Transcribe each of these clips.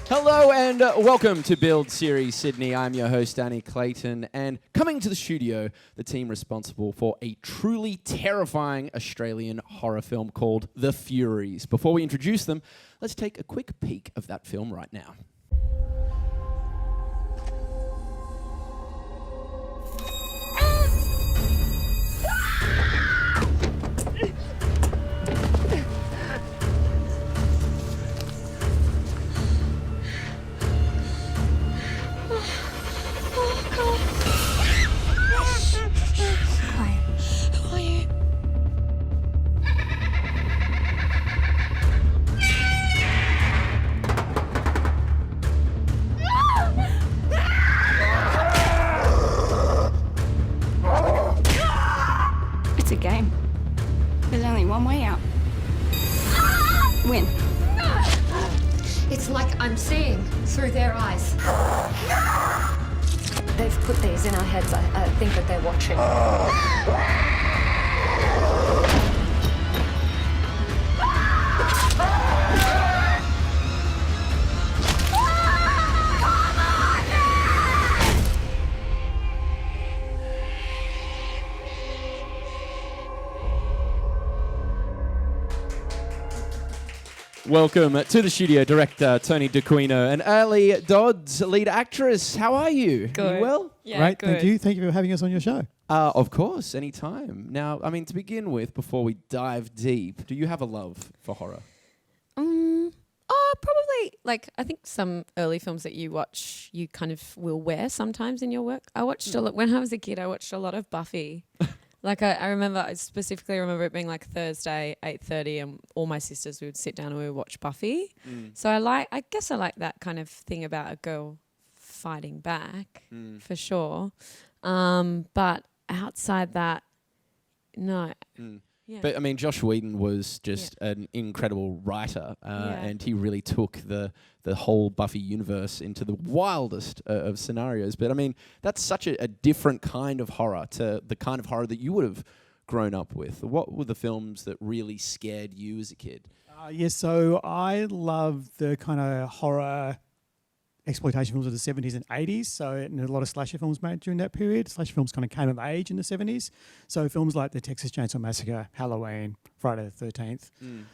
Hello and welcome to Build Series Sydney. I'm your host, Danny Clayton, and coming to the studio, the team responsible for a truly terrifying Australian horror film called The Furies. Before we introduce them, let's take a quick peek of that film right now. It's a game. There's only one way out. Win. It's like I'm seeing through their eyes. They've put these in our heads. I think that they're watching. Welcome to the studio, director Tony DeQuino and Airlie, Dodds, lead actress. How are you? Good. You well? Yeah, Great, good. thank you. Thank you for having us on your show. Of course, anytime. Now, I mean, to begin with, before we dive deep, do you have a love for horror? Probably, I think some early films that you watch, you kind of will wear sometimes in your work. I watched a lot, when I was a kid, I watched a lot of Buffy. I specifically remember it being Thursday, 8:30, and all my sisters, we would sit down and we would watch Buffy. So I guess I like that kind of thing about a girl fighting back, for sure. But outside that, no. Yeah. But I mean, Josh Whedon was just an incredible writer, and he really took the whole Buffy universe into the wildest of scenarios. But I mean, that's such a different kind of horror to the kind of horror that you would have grown up with. What were the films that really scared you as a kid? So I love the kind of horror exploitation films of the 70s and 80s. So and a lot of slasher films made during that period. Slasher films kind of came of age in the 70s. So films like The Texas Chainsaw Massacre, Halloween, Friday the 13th,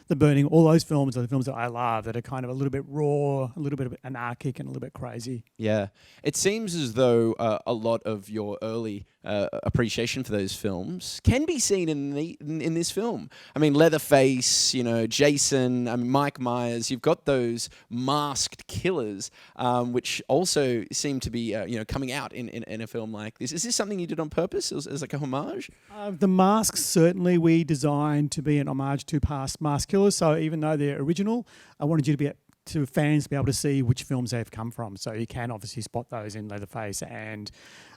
The Burning, all those films are the films that I love that are kind of a little bit raw, a little bit anarchic and a little bit crazy. Yeah. It seems as though a lot of your early appreciation for those films can be seen in this film. I mean, Leatherface, Jason, Mike Myers, you've got those masked killers, which also seem to be, coming out in a film like this. Is this something you did on purpose as like a homage? The masks certainly we designed to be an homage to past mask killers. So even though they're original, I wanted you to fans to be able to see which films they've come from. So you can obviously spot those in Leatherface and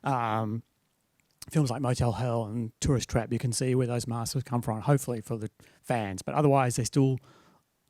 films like Motel Hell and Tourist Trap. You can see where those masks have come from, hopefully for the fans. But otherwise, they still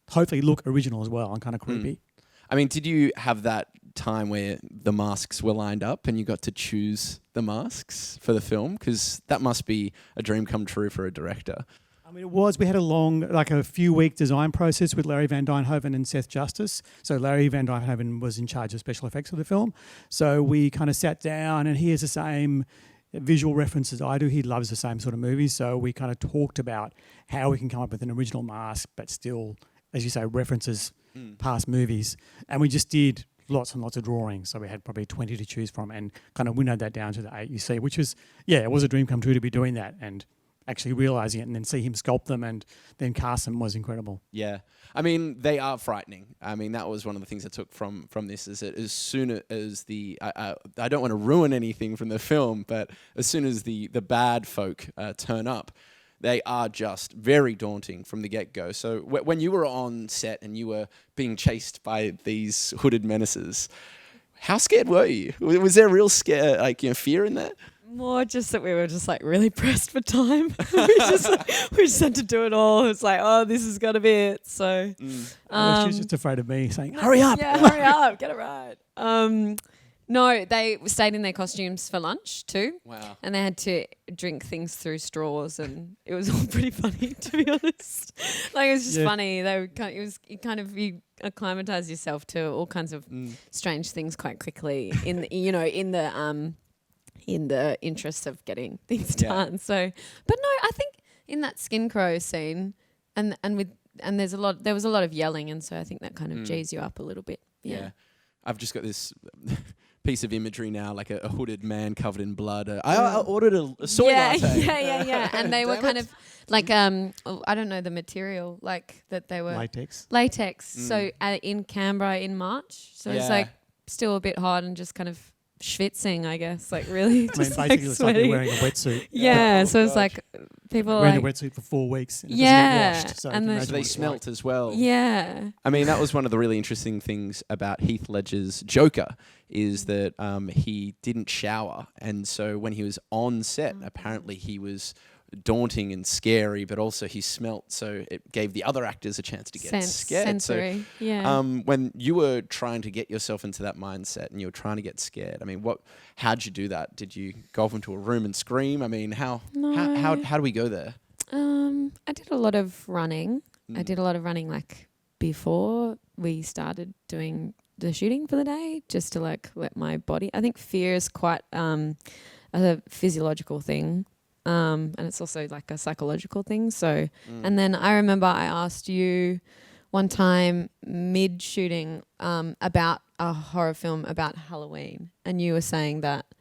hopefully look original as well and kind of creepy. I mean, did you have that time where the masks were lined up and you got to choose the masks for the film? Because that must be a dream come true for a director. I mean, it was. We had a few-week design process with Larry Van Dijnhoven and Seth Justice. So Larry Van Dijnhoven was in charge of special effects of the film. So we kind of sat down, and he has the same visual reference as I do. He loves the same sort of movies. So we kind of talked about how we can come up with an original mask, but still, as you say, references past movies. And we just did lots and lots of drawings. So we had probably 20 to choose from and kind of winnowed that down to the 8 you see, which was, it was a dream come true to be doing that and actually realising it and then see him sculpt them and then cast them was incredible. Yeah. I mean, they are frightening. I mean, that was one of the things I took from this is that as soon as I don't want to ruin anything from the film, but as soon as the bad folk turn up, they are just very daunting from the get-go. So when you were on set and you were being chased by these hooded menaces, how scared were you? Was there a real scare, fear in that? More just that we were just really pressed for time. we just had to do it all. It's this has got to be it. So she was just afraid of me saying, hurry up. Yeah, hurry up, get it right. No, they stayed in their costumes for lunch too. Wow. And they had to drink things through straws, and it was all pretty funny, to be honest. Like, it was just funny. They were you acclimatize yourself to all kinds of strange things quite quickly in the interest of getting things done. So, but no, I think in that Skin Crow scene, there was a lot of yelling, and so I think that kind of G's you up a little bit. Yeah. I've just got this piece of imagery now, like a hooded man covered in blood. I ordered a soy latte. Yeah. And they were kind of like, I don't know the material, like that they were... Latex. So in Canberra in March. So it's like still a bit hot and just kind of schwitzing, I guess. Like really just basically it's like you're wearing a wetsuit. Yeah, so it's like people are wearing like... a wetsuit for 4 weeks. And it doesn't get washed, so and So they smelt as well. Yeah. I mean, that was one of the really interesting things about Heath Ledger's Joker, is that he didn't shower. And so when he was on set, apparently he was daunting and scary, but also he smelt, so it gave the other actors a chance to get scared. Sensory, when you were trying to get yourself into that mindset and you were trying to get scared, I mean, how'd you do that? Did you go off into a room and scream? I mean, how do we go there? I did a lot of running. I did a lot of running like before we started doing the shooting for the day, just to like let my body... I think fear is quite a physiological thing. And it's also like a psychological thing. So, and then I remember I asked you one time mid-shooting about a horror film about Halloween, and you were saying that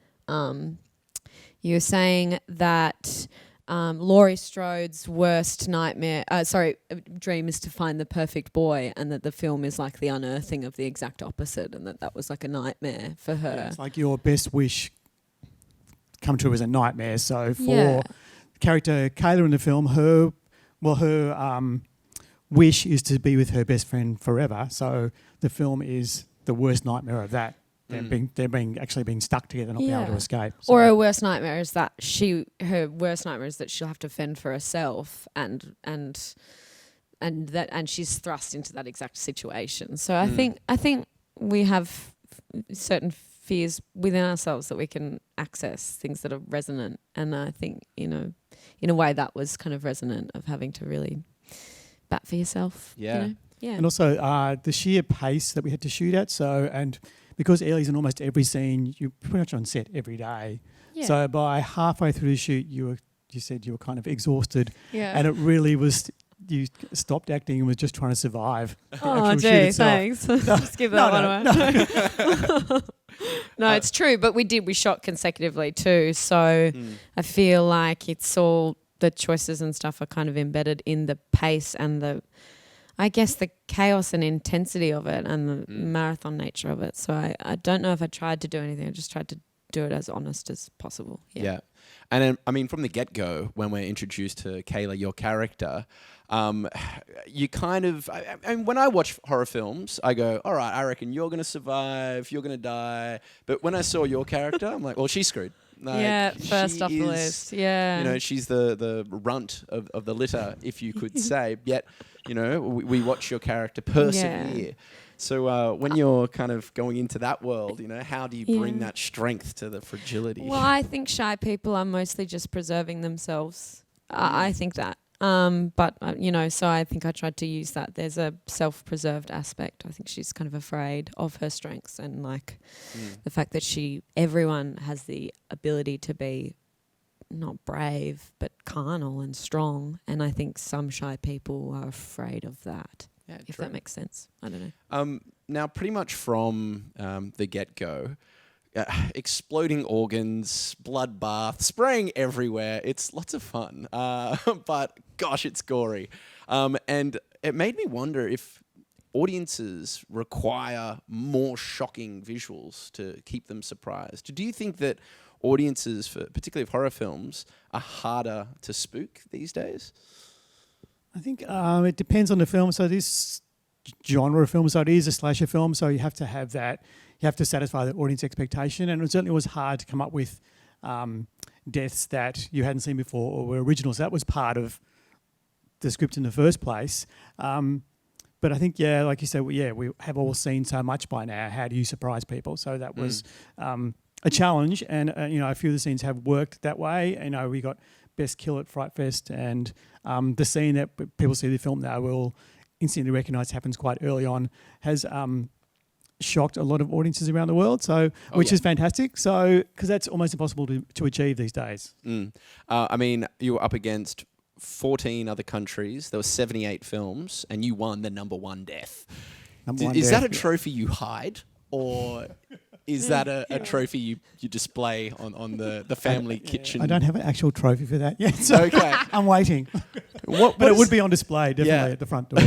Laurie Strode's worst dream is to find the perfect boy, and that the film is like the unearthing of the exact opposite, and that was like a nightmare for her. Yeah, it's like your best wish come true as a nightmare. So for character Kayla in the film, her wish is to be with her best friend forever. So the film is the worst nightmare of that. Them being stuck together, not being able to escape. So. Or her worst nightmare is that she'll have to fend for herself, and she's thrust into that exact situation. So I think we have certain fears within ourselves that we can access, things that are resonant, and I think in a way that was kind of resonant, of having to really bat for yourself. Yeah. And also the sheer pace that we had to shoot at. So, and because Airlie's in almost every scene, you're pretty much on set every day. Yeah. So by halfway through the shoot, you said you were kind of exhausted. Yeah. And it really was... You stopped acting and was just trying to survive. Oh, gee, thanks. Just give that one away. No, it's true, but we shot consecutively too. So I feel like it's all the choices and stuff are kind of embedded in the pace and the chaos and intensity of it, and the marathon nature of it. So I don't know if I tried to do anything. I just tried to do it as honest as possible. Yeah. And then, I mean, from the get-go, when we're introduced to Kayla, your character, you kind of... when I watch horror films, I go, all right, I reckon you're going to survive, you're going to die. But when I saw your character, I'm like, well, she's screwed. Like, first off the list. Yeah. She's the runt of the litter, if you could say. Yet, we watch your character persevere. Yeah. So when you're kind of going into that world, how do you bring that strength to the fragility? Well, I think shy people are mostly just preserving themselves. I think that. So I think I tried to use that. There's a self-preserved aspect. I think she's kind of afraid of her strengths, and like the fact that everyone has the ability to be not brave, but carnal and strong. And I think some shy people are afraid of that. Yeah, if that makes sense. I don't know. Now, pretty much from the get-go, exploding organs, bloodbath, spraying everywhere. It's lots of fun. But, gosh, it's gory. And it made me wonder if audiences require more shocking visuals to keep them surprised. Do you think that audiences, particularly of horror films, are harder to spook these days? I think it depends on the film. So this genre of film, so it is a slasher film, so you have to have that. You have to satisfy the audience expectation, and it certainly was hard to come up with deaths that you hadn't seen before or were originals. That was part of the script in the first place. But I think, like you said, we have all seen so much by now. How do you surprise people? So that was a challenge, and a few of the scenes have worked that way. We got Best Kill at Fright Fest, and the scene that people see the film now will instantly recognise happens quite early on has shocked a lot of audiences around the world. So, which is fantastic. So, because that's almost impossible to achieve these days. I mean, you were up against 14 other countries. There were 78 films, and you won the number one death. Is that a trophy you hide, or is that a trophy you display on the family kitchen? I don't have an actual trophy for that yet. So okay. I'm waiting. But it would be on display, definitely, at the front door.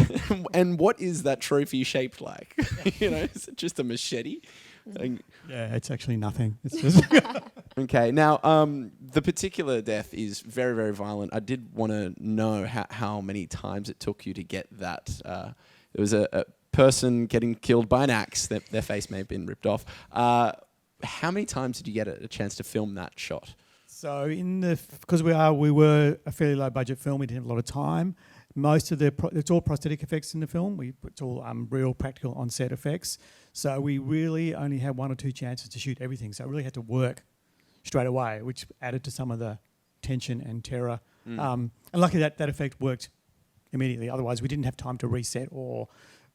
And what is that trophy shaped like? Is it just a machete? Yeah, it's actually nothing. It's just Okay. Now, the particular death is very, very violent. I did want to know how many times it took you to get that. It was a person getting killed by an axe. Their face may have been ripped off. How many times did you get a chance to film that shot? So because we were a fairly low budget film, we didn't have a lot of time. Most of it's all prosthetic effects in the film. It's all real practical on set effects. So we really only had 1 or 2 chances to shoot everything. So it really had to work straight away, which added to some of the tension and terror. And luckily that effect worked immediately. Otherwise, we didn't have time to reset or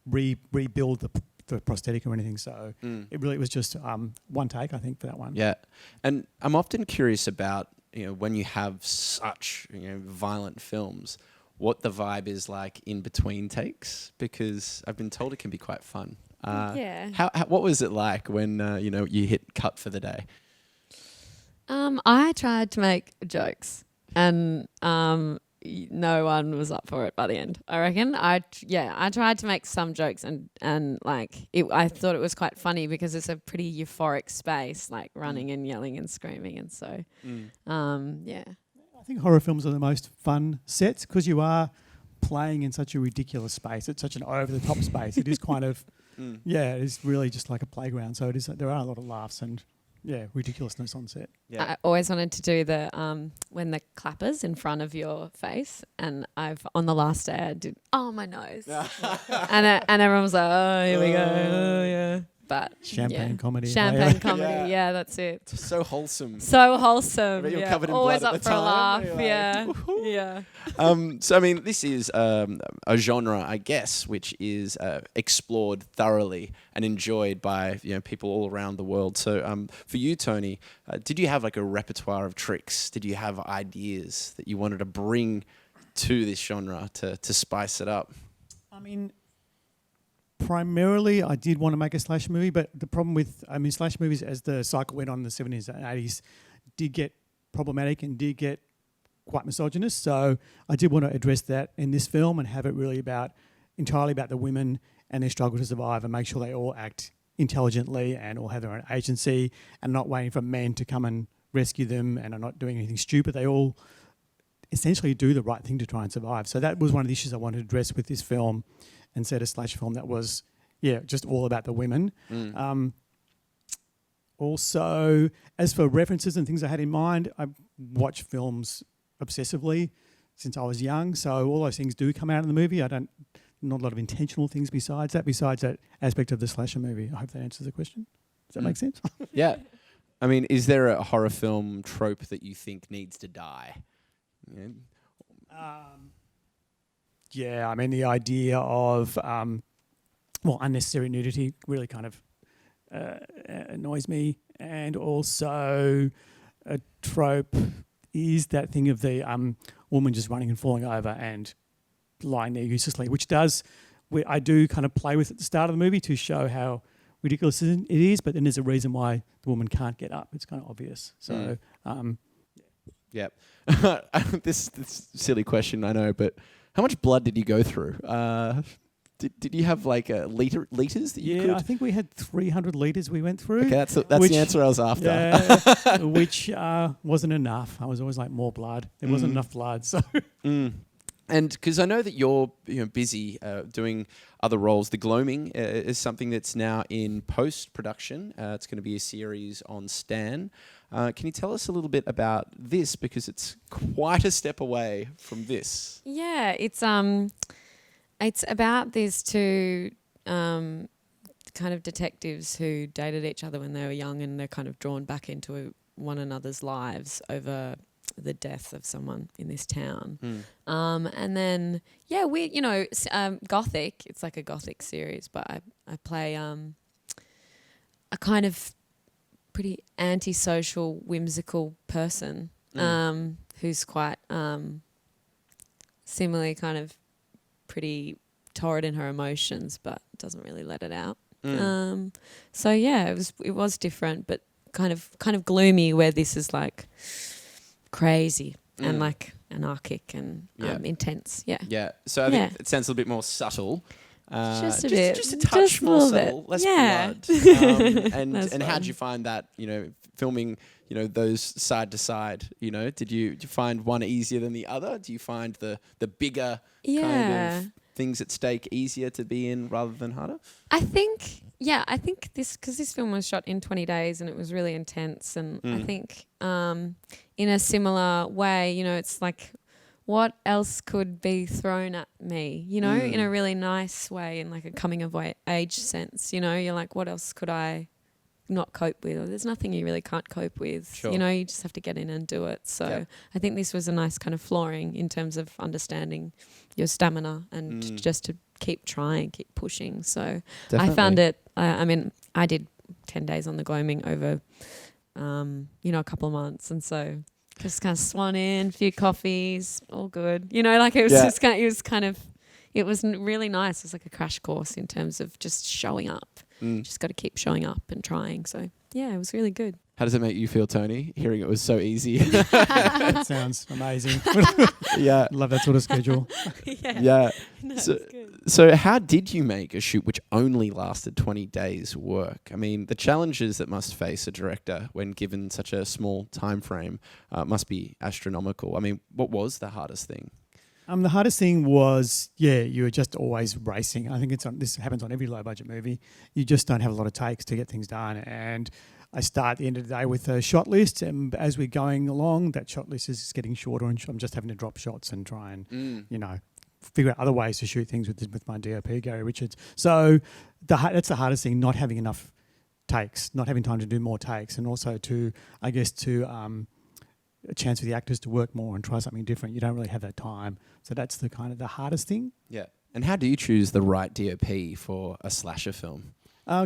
rebuild the prosthetic or anything. So it really was just one take, I think, for that one. Yeah. And I'm often curious about, when you have such, violent films, what the vibe is like in between takes, because I've been told it can be quite fun. What was it like when, you hit cut for the day? I tried to make jokes, and no one was up for it by the end. I reckon. I tried to make some jokes, and I thought it was quite funny because it's a pretty euphoric space, like running and yelling and screaming, and so I think horror films are the most fun sets because you are playing in such a ridiculous space. It's such an over-the-top space. It is kind of, it is really just like a playground. So it is. There are a lot of laughs and ridiculousness on set. Yeah. I always wanted to do the when the clappers in front of your face, and on the last day I did my nose, and everyone was like, oh, here we go, oh yeah. But champagne comedy. Champagne comedy, that's it. It's so wholesome. So wholesome. But you're covered in always blood up at the for time. a laugh. Yeah. So I mean, this is a genre, I guess, which is explored thoroughly and enjoyed by people all around the world. So for you, Tony, did you have like a repertoire of tricks? Did you have ideas that you wanted to bring to this genre to spice it up? I mean, primarily, I did want to make a slash movie, but the problem with, slash movies as the cycle went on in the 70s and 80s did get problematic and did get quite misogynist. So I did want to address that in this film and have it really entirely about the women and their struggle to survive and make sure they all act intelligently and all have their own agency and not waiting for men to come and rescue them and are not doing anything stupid. They all essentially do the right thing to try and survive. So that was one of the issues I wanted to address with this film and set a slash film that was, just all about the women. Also, as for references and things I had in mind, I watched films obsessively since I was young, so all those things do come out in the movie. Not a lot of intentional things besides that aspect of the slasher movie. I hope that answers the question. Does that make sense? Yeah. I mean, is there a horror film trope that you think needs to die? The idea of unnecessary nudity really kind of annoys me, and also a trope is that thing of the woman just running and falling over and lying there uselessly, which I do kind of play with at the start of the movie to show how ridiculous it is, but then there's a reason why the woman can't get up. It's kind of obvious. So, yeah. This silly question, I know, but how much blood did you go through? Did you have like liters that you could? Yeah, I think we had 300 litres we went through. Okay, that's the answer I was after. Yeah, which wasn't enough. I was always like, more blood. There wasn't enough blood, so... And because I know that you're busy doing other roles. The Gloaming is something that's now in post-production. It's going to be a series on Stan. Can you tell us a little bit about this? Because it's quite a step away from this. Yeah, it's It's about these two kind of detectives who dated each other when they were young, and they're kind of drawn back into one another's lives over the death of someone in this town. And then, Gothic. It's like a Gothic series, but I play a kind of pretty antisocial, whimsical person who's quite similarly kind of pretty torrid in her emotions, but doesn't really let it out. So yeah, it was different, but kind of gloomy, where this is like crazy and like anarchic and intense. Yeah. Yeah. So I think it sounds a little bit more subtle. Just a bit. Just a touch Just a more little subtle, bit. less Yeah. blood. That's And how fun. did you find that, filming, those side to side, did you find one easier than the other? Do you find the bigger kind of things at stake easier to be in rather than harder? I think because this film was shot in 20 days and it was really intense, and I think in a similar way, it's like, what else could be thrown at me, in a really nice way, in like a coming of age sense, you're like, what else could I not cope with? Or there's nothing you really can't cope with. Sure. You just have to get in and do it. So I think this was a nice kind of flooring in terms of understanding your stamina and just to keep trying, keep pushing. So Definitely. I found it, I did 10 days on the Gloaming over, a couple of months. And so just kind of swan in, a few coffees, all good. It was just it was really nice. It was like a crash course in terms of just showing up. Just got to keep showing up and trying. So yeah, it was really good. How does it make you feel, Tony, hearing it was so easy? That sounds amazing. Yeah. Love that sort of schedule. Yeah. No, So- it's good. So how did you make a shoot which only lasted 20 days work? I mean, the challenges that must face a director when given such a small time frame must be astronomical. I mean, what was the hardest thing? The hardest thing was, you were just always racing. I think this happens on every low-budget movie. You just don't have a lot of takes to get things done. And I start at the end of the day with a shot list, and as we're going along, that shot list is getting shorter, and I'm just having to drop shots and try and, figure out other ways to shoot things with my DOP, Gary Richards. So that's the hardest thing, not having enough takes, not having time to do more takes, and also a chance for the actors to work more and try something different. You don't really have that time. So that's the hardest thing. Yeah. And how do you choose the right DOP for a slasher film?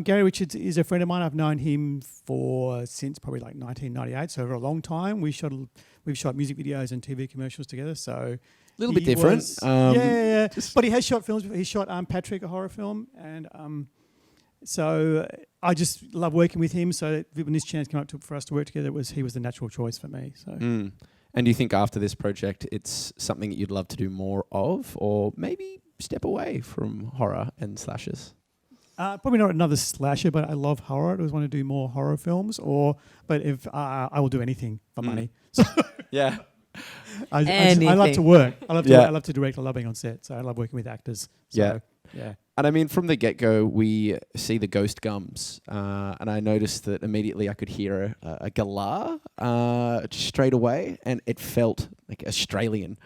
Gary Richards is a friend of mine. I've known him since probably like 1998, so for a long time. We've shot music videos and TV commercials together, so... A little bit different. But he has shot films. He shot Patrick, a horror film, and so I just love working with him. So when this chance came up for us to work together, he was the natural choice for me. So. And do you think after this project, it's something that you'd love to do more of, or maybe step away from horror and slashers? Probably not another slasher, but I love horror. I always want to do more horror films, but if I will do anything for money. So Yeah. I love to work. I love to direct. I love being on set. So I love working with actors. So, yeah. And I mean, from the get-go, we see the ghost gums, and I noticed that immediately I could hear a galah straight away, and it felt like Australian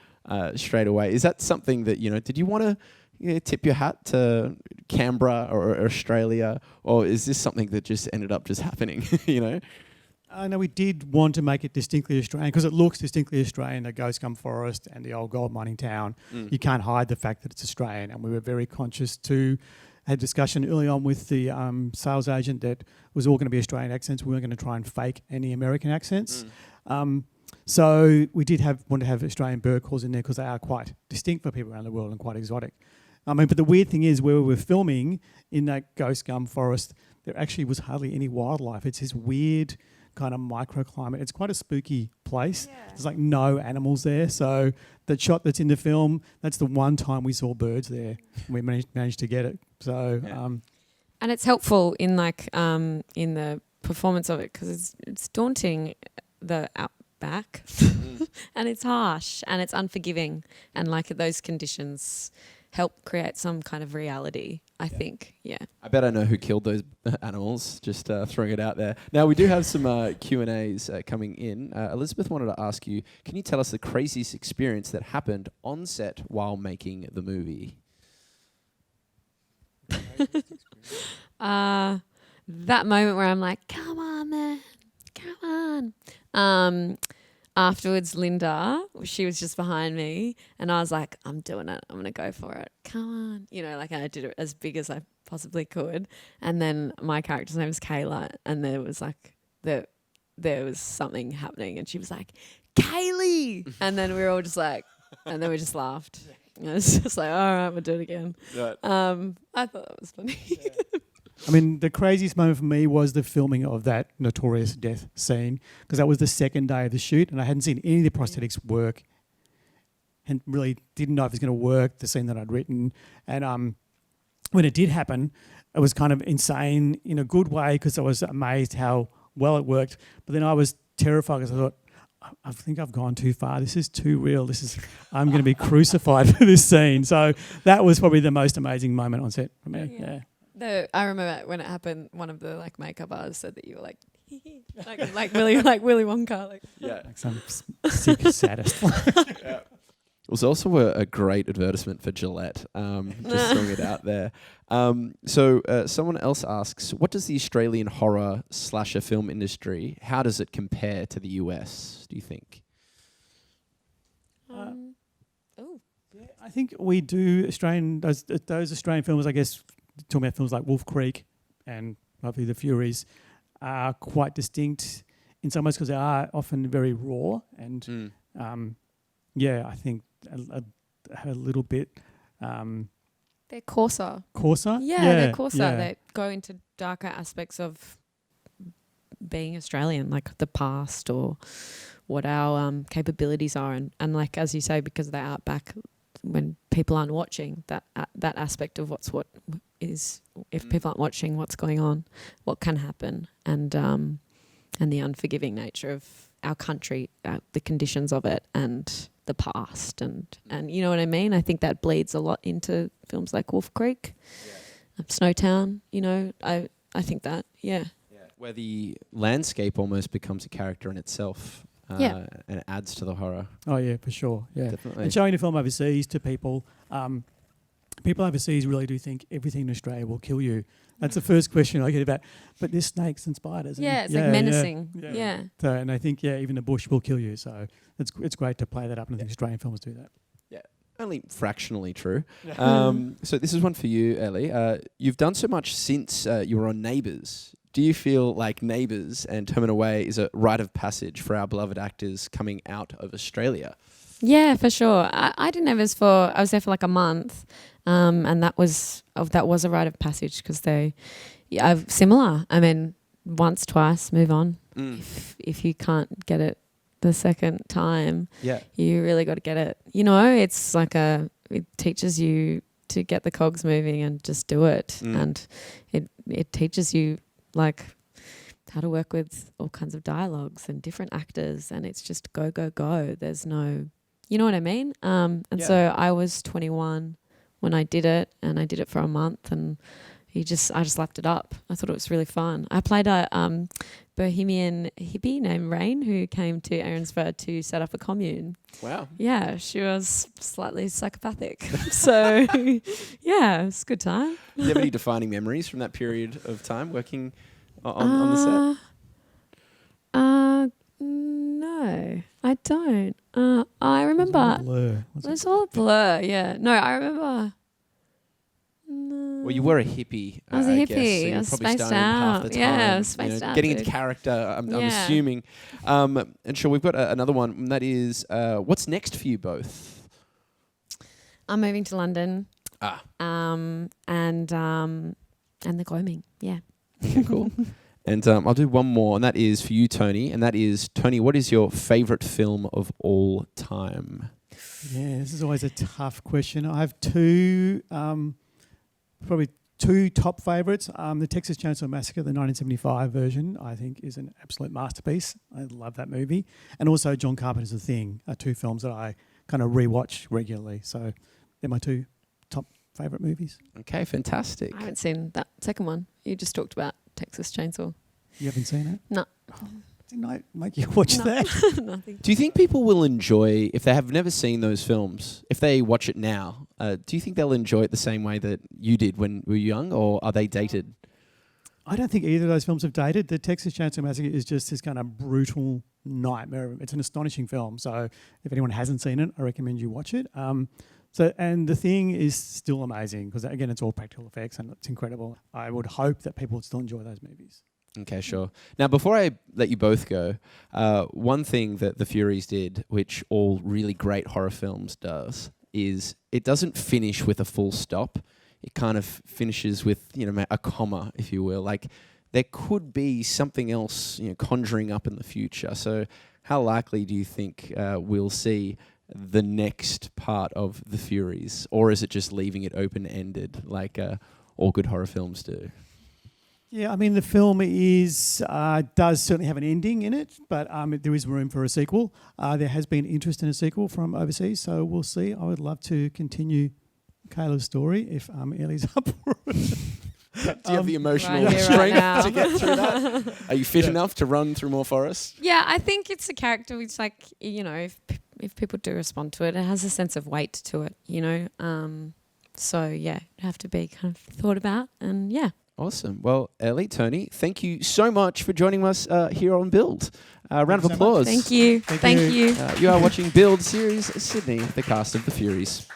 straight away. Is that something that, did you want to tip your hat to Canberra or Australia, or is this something that just ended up just happening, No, we did want to make it distinctly Australian because it looks distinctly Australian, the Ghost Gum Forest and the old gold mining town. You can't hide the fact that it's Australian, and we were very conscious to have a discussion early on with the sales agent that was all going to be Australian accents. We weren't going to try and fake any American accents. So we did want to have Australian bird calls in there because they are quite distinct for people around the world and quite exotic. But the weird thing is, where we were filming in that Ghost Gum Forest, there actually was hardly any wildlife. It's this weird kind of microclimate. It's quite a spooky place. Yeah. There's like no animals there. So that shot that's in the film, that's the one time we saw birds there. We managed to get it. So, and it's helpful in in the performance of it because it's daunting, the outback, and it's harsh and it's unforgiving, and those conditions help create some kind of reality, I think. Yeah. I bet I know who killed those animals, just throwing it out there. Now, we do have some Q&As coming in. Elizabeth wanted to ask you, can you tell us the craziest experience that happened on set while making the movie? That moment where I'm like, come on, man, come on. Afterwards, Linda, she was just behind me, and I was like, I'm doing it. I'm going to go for it. Come on. You know, like I did it as big as I possibly could. And then my character's name was Kayla, and there was like, there was something happening, and she was like, Kaylee. And then we were all just like, and then we just laughed. And it was just like, all right, we'll do it again. Right. I thought that was funny. I mean, the craziest moment for me was the filming of that notorious death scene, because that was the second day of the shoot, and I hadn't seen any of the prosthetics work, and really didn't know if it was going to work, the scene that I'd written. And when it did happen, it was kind of insane in a good way, because I was amazed how well it worked. But then I was terrified, because I thought, I think I've gone too far. This is too real. I'm going to be crucified for this scene. So that was probably the most amazing moment on set for me. Yeah. I remember when it happened, one of the like makeup artists said that you were like, like Willy Wonka, like Like some sick sadist. It was also a great advertisement for Gillette. Just throwing it out there. So someone else asks, what does the Australian horror slasher film industry, how does it compare to the US, do you think? I think we do those Australian films, I guess, talking about films like Wolf Creek and probably the Furies, are quite distinct in some ways, because they are often very raw and I think a little bit they're coarser. Coarser? Yeah, they're coarser. Yeah. They go into darker aspects of being Australian, like the past or what our capabilities are, and like as you say, because they're out back when people aren't watching, that aspect of if people aren't watching what's going on, what can happen, and the unforgiving nature of our country, the conditions of it, and the past, and you know what I mean? I think that bleeds a lot into films like Wolf Creek, Snowtown, you know, I think that, Where the landscape almost becomes a character in itself. And it adds to the horror. Oh yeah, for sure. Yeah, Definitely. and showing a film overseas to people, people overseas really do think everything in Australia will kill you. That's the first question I get about. But there's snakes and spiders. Yeah, it's like menacing. Yeah. So, and I think even the bush will kill you. So it's great to play that up, and I think Australian films do that. Yeah, only fractionally true. So this is one for you, Airlie. You've done so much since you were on Neighbours. Do you feel like Neighbours and Home and Away is a rite of passage for our beloved actors coming out of Australia? Yeah, for sure. I did Neighbours I was there for like a month, and that was a rite of passage, because similar. I mean, once, twice, move on. If you can't get it the second time, you really got to get it. You know, it's like it teaches you to get the cogs moving and just do it, and it teaches you like how to work with all kinds of dialogues and different actors, and it's just go, go, go. There's no, you know what I mean? So I was 21 when I did it, and I did it for a month, and I just lapped it up. I thought it was really fun. I played a bohemian hippie named Rain, who came to Erinsford to set up a commune. Wow. Yeah, she was slightly psychopathic. So, yeah, it's a good time. Do you have any defining memories from that period of time working on the set? No, I don't. I remember. It's all a blur, yeah. No, I remember. No. Well, you were a hippie. I was a I hippie. guess, so I was probably spaced stoned half the out. time. Yeah, I was spaced out, Getting into dude. character, I'm assuming. And sure, we've got another one, and that is, what's next for you both? I'm moving to London. And the Gloaming, yeah. Okay, cool. And I'll do one more, and that is for you, Tony. And that is, Tony, what is your favourite film of all time? Yeah, this is always a tough question. I have probably two top favourites. The Texas Chainsaw Massacre, the 1975 version, I think is an absolute masterpiece. I love that movie. And also John Carpenter's The Thing are two films that I kind of rewatch regularly. So they're my two top favourite movies. Okay, fantastic. I haven't seen that second one. You just talked about Texas Chainsaw. You haven't seen it? No. Didn't I make you watch that? Nothing. Do you think people will enjoy, if they have never seen those films, if they watch it now, do you think they'll enjoy it the same way that you did when you were young, or are they dated? I don't think either of those films have dated. The Texas Chainsaw Massacre is just this kind of brutal nightmare. It's an astonishing film. So if anyone hasn't seen it, I recommend you watch it. And The Thing is still amazing because, again, it's all practical effects and it's incredible. I would hope that people would still enjoy those movies. Okay, sure. Now, before I let you both go, one thing that the Furies did, which all really great horror films does, is it doesn't finish with a full stop. It kind of finishes with, a comma, if you will. Like, there could be something else, conjuring up in the future. So how likely do you think we'll see the next part of the Furies? Or is it just leaving it open-ended like all good horror films do? Yeah, I mean, the film does certainly have an ending in it, but there is room for a sequel. There has been interest in a sequel from overseas, so we'll see. I would love to continue Kayla's story if Airlie's up for it. Do you have the emotional right strength to get through that? Are you fit enough to run through more forests? Yeah, I think it's a character which, like, if people do respond to it, it has a sense of weight to it, So, yeah, it'd have to be kind of thought about and, yeah. Awesome. Well, Airlie, Tony, thank you so much for joining us here on Build. Round of applause. Thank you. Thank you. You are watching Build Series Sydney, the cast of the Furies.